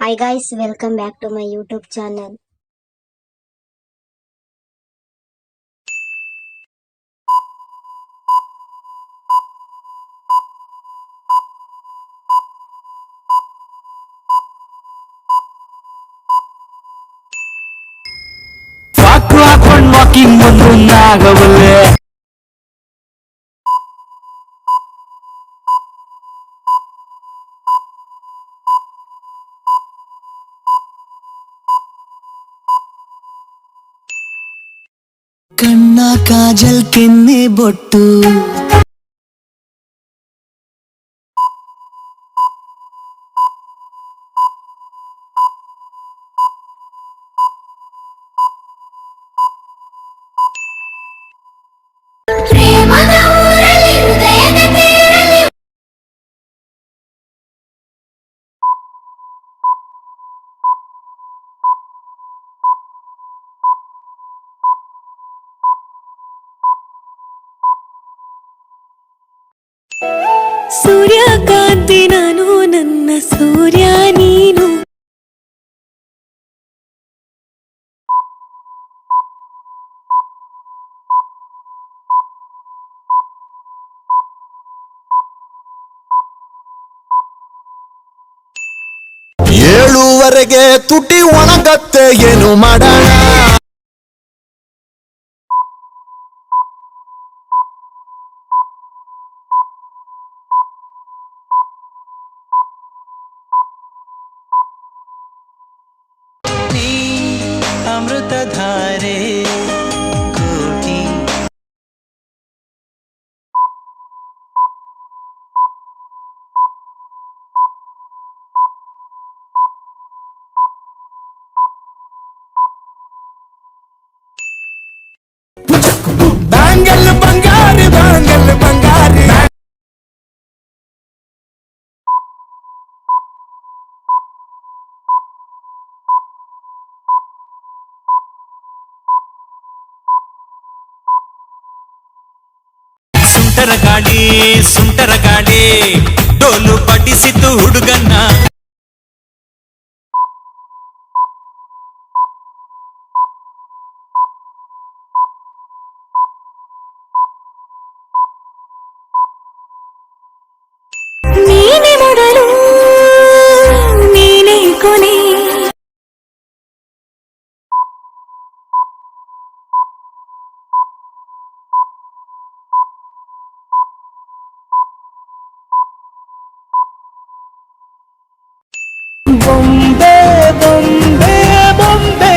Hi guys, welcome back to my YouTube channel. Aku akon walking munagawale ಕಣ್ಣ ಕಾಜಲ್ ಕೆನ್ನೆ ಬೊಟ್ಟು ಸೂರ್ಯಕಾಂತಿ ನಾನು ನನ್ನ ಸೂರ್ಯ ನೀನು ಏಳುವರೆಗೆ ತುಟಿ ಒಣಗತ್ತೆ ಏನು ಮಾಡೋಣ. ನೀ ಅಮೃತಧಾರೆ ಕೋಟಿ ಬ್ಯಾಂಗಲ್ ಬಂಗಾರಿ ಬ್ಯಾಂಗಲ್ ಬಂಗಾರಿ ಸುಂಟರ ಗಾಡಿ ಡೋಲು ಪಡಿಸಿತು ಹುಡುಗನ್ನ ನೀನೆ ಮೊದಲು ನೀನೆ ಕೊನೆ ಬೊಂಬೆ ಬೊಂಬೆ ಬೊಂಬೆ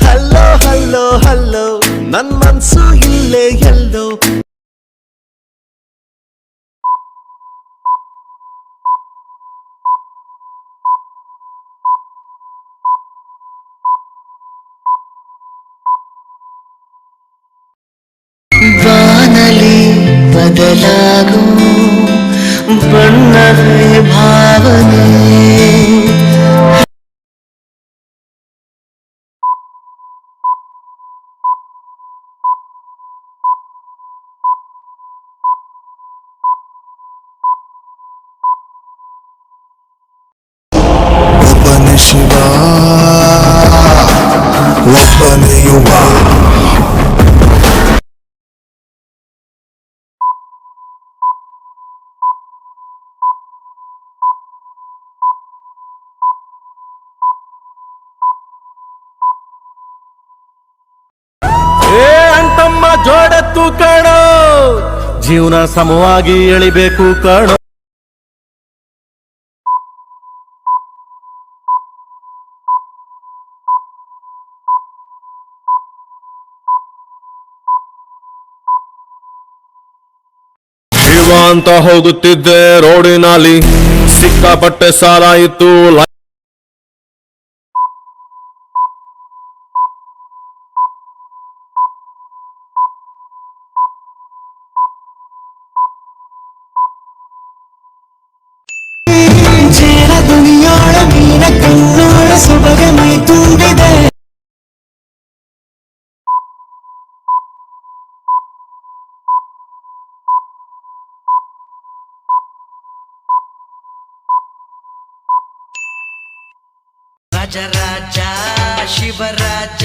ಹಲ್ಲೋ ಹಲ್ಲೋ ಹಲ್ಲೋ ನನ್ ಮನ್ಸು ಇಲ್ಲೇ ಎಲ್ಲೋ. ಬಾನಲಿ ಬದಲಾಗು ಬಣ್ಣವೇ ಭಾವನೆ ಒಬ್ಬನೇ ಶಿವ ಒಬ್ಬನೇ ಯುವ. ಅಂತಮ್ಮ ಜೋಡೆತ್ತು ಕಾಣೋ ಜೀವನ ಸಮವಾಗಿ ಎಳಿಬೇಕು ಕಾಣೋ. ಶಿವ ಅಂತ ಹೋಗುತ್ತಿದ್ದೆ ರೋಡಿನಲ್ಲಿ ಸಿಕ್ಕಾಪಟ್ಟೆ ಸಾಲ ಇತ್ತು. ಜೇರ ದುನಿಯಾಳ ರಾಜ ಶಿವರಾಜ.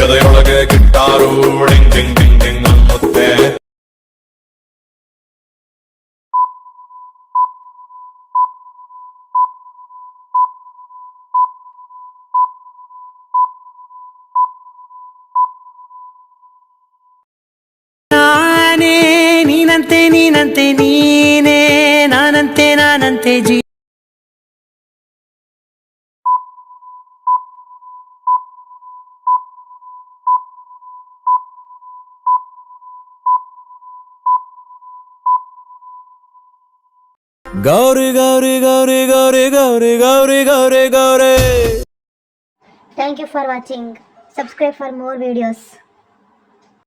ಎದೆಯೊಳಗೆ ಗಿಟ್ಟಾರು ಡಿಂಗ್ ಡಿಂಗ್ ಡಿಂಗ್ ಡಿಂಗ್ ಅನ್ನುತ್ತೆ. ನಾನೇ ನೀನಂತೆ ನೀನಂತೆ ನೀನೇ ನಾನಂತೆ ನಾನಂತೆ ji. Gauri Gauri Gauri Gauri Gauri Gauri Gauri Gauri. Thank you for watching. Subscribe for more videos.